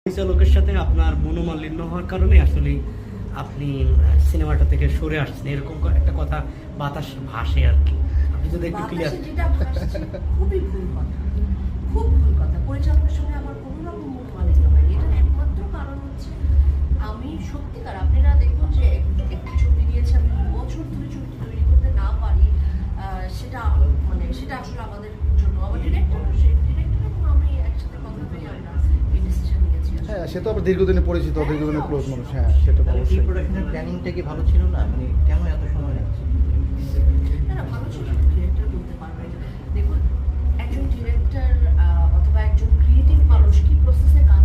পরিচালকের সাথে আপনার মনোমালিন্য হওয়ার কারণে আসলে আপনি সিনেমাটা থেকে সরে আসছেন, এরকম একটা কথা বাতাস ভাসে আর কি। আপনি যদি একটু ক্লিয়ার। যেটা ভাসছে খুবই ভুল কথা, খুব ভুল কথা। পরিচালকের সঙ্গে আমার কোনো রকম মনোমালিন্য হয়নি। এটার একমাত্র কারণ হচ্ছে আমি সত্যিকার, আপনারা দেখুন যে একটি ছবি দিয়েছে, আমি 2 বছর ধরে ছবিটি তৈরি করতে না পারি, সেটা সেটা আসলে আমাদের জন্য, আমার ডিরেক্টর এবং আমি একসাথে কথা বলে আমরা এই ডিসিশন নিয়েছি। হ্যাঁ, সে তো আবার দীর্ঘদিনে পরিচিত, দীর্ঘদিনের ক্লোজ মানুষ। হ্যাঁ, সেটা তো এই অবশ্যই। প্রোডাকশনের প্ল্যানিংটা কি ভালো ছিল না? মানে কেন এত সময় লাগছে? না, ভালো ছিল, ডিরেক্টর বলতে পারবে। দেখুন, একজন ডিরেক্টর অথবা একজন ক্রিয়েটিভ মানুষ কি প্রসেসে কাজ